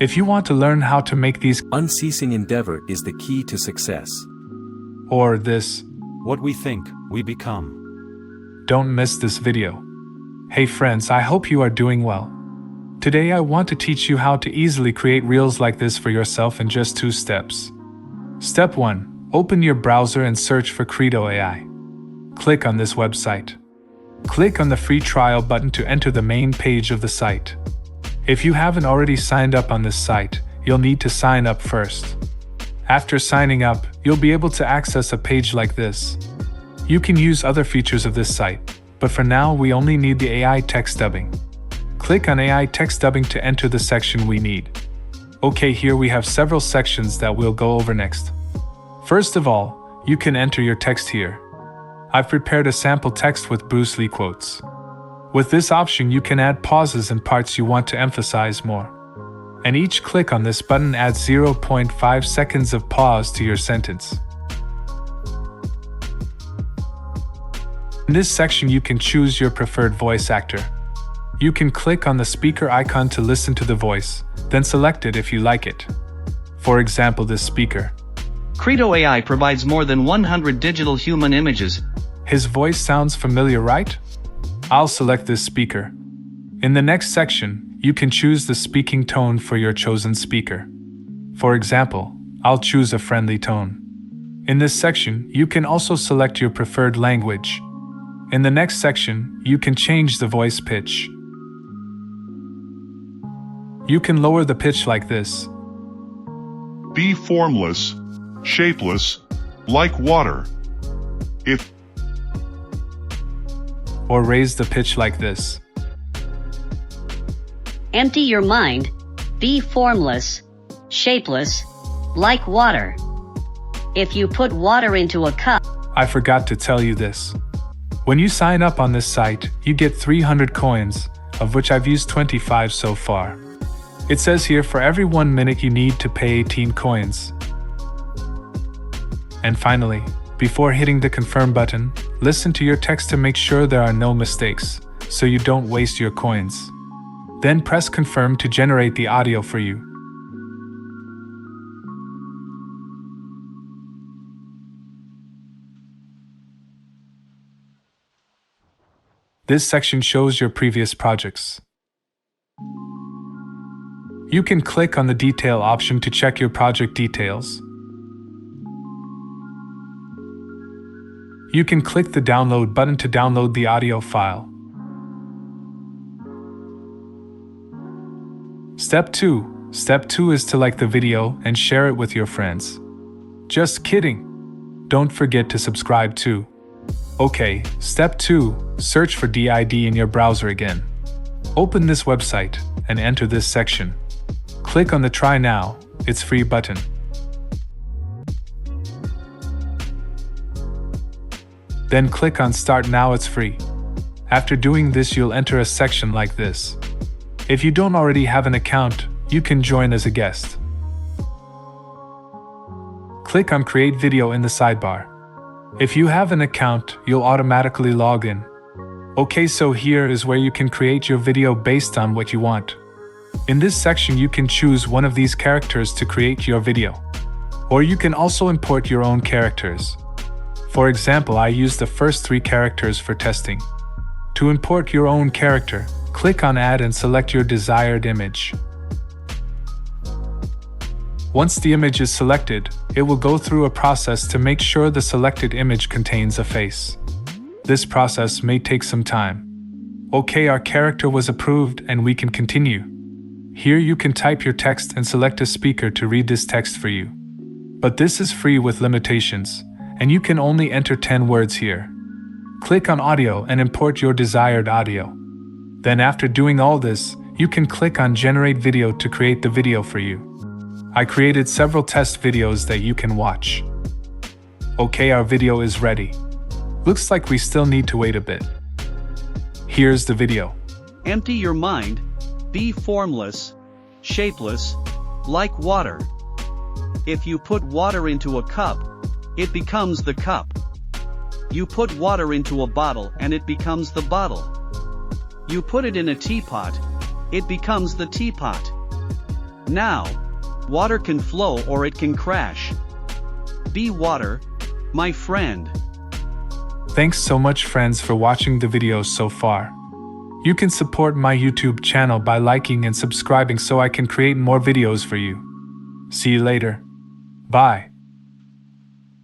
If you want to learn how to make these Unceasing endeavor is the key to success. or this, What we think, we become. don't miss this video. Hey friends, I hope you are doing well. Today I want to teach you how to easily create reels like this for yourself in just 2 steps. Step 1. Open your browser and search for Credo AI. Click on this website. Click on the free trial button to enter the main page of the site. If you haven't already signed up on this site, you'll need to sign up first. After signing up, you'll be able to access a page like this. You can use other features of this site, but for now we only need the AI text dubbing. Click on AI text dubbing to enter the section we need. Okay, here we have several sections that we'll go over next. First of all, you can enter your text here. I've prepared a sample text with Bruce Lee quotes. With this option you can add pauses and parts you want to emphasize more. And each click on this button adds 0.5 seconds of pause to your sentence. In this section you can choose your preferred voice actor. You can click on the speaker icon to listen to the voice, then select it if you like it. For example, this speaker. Credo AI provides more than 100 digital human images. His voice sounds familiar, right? I'll select this speaker. In the next section, you can choose the speaking tone for your chosen speaker. For example, I'll choose a friendly tone. In this section, you can also select your preferred language. In the next section, you can change the voice pitch. You can lower the pitch like this. Be formless, shapeless, like water. Or raise the pitch like this. Empty your mind, be formless, shapeless, like water. If you put water into a cup. I forgot to tell you this. When you sign up on this site, you get 300 coins, of which I've used 25 so far. It says here for every 1 minute you need to pay 18 coins. And finally, before hitting the confirm button, listen to your text to make sure there are no mistakes, so you don't waste your coins. Then press confirm to generate the audio for you. This section shows your previous projects. You can click on the detail option to check your project details. You can click the download button to download the audio file. Step 2. Step 2 is to like the video and share it with your friends. Just kidding. Don't forget to subscribe too. Okay, step 2. Search for DID in your browser again. Open this website and enter this section. Click on the Try Now, it's free button. Then click on Start Now, it's free. After doing this, you'll enter a section like this. If you don't already have an account, you can join as a guest. Click on Create Video in the sidebar. If you have an account, you'll automatically log in. Okay, so here is where you can create your video based on what you want. In this section, you can choose one of these characters to create your video. Or you can also import your own characters. For example, I use the first 3 characters for testing. To import your own character, click on Add and select your desired image. Once the image is selected, it will go through a process to make sure the selected image contains a face. This process may take some time. Okay, our character was approved and we can continue. Here you can type your text and select a speaker to read this text for you. But this is free with limitations, and you can only enter 10 words here. Click on Audio and import your desired audio. Then after doing all this, you can click on Generate Video to create the video for you. I created several test videos that you can watch. Okay, our video is ready. Looks like we still need to wait a bit. Here's the video. Empty your mind, be formless, shapeless, like water. If you put water into a cup, it becomes the cup. You put water into a bottle and it becomes the bottle. You put it in a teapot, it becomes the teapot. Now, water can flow or it can crash. Be water, my friend. Thanks so much, friends, for watching the video so far. You can support my YouTube channel by liking and subscribing so I can create more videos for you. See you later. Bye.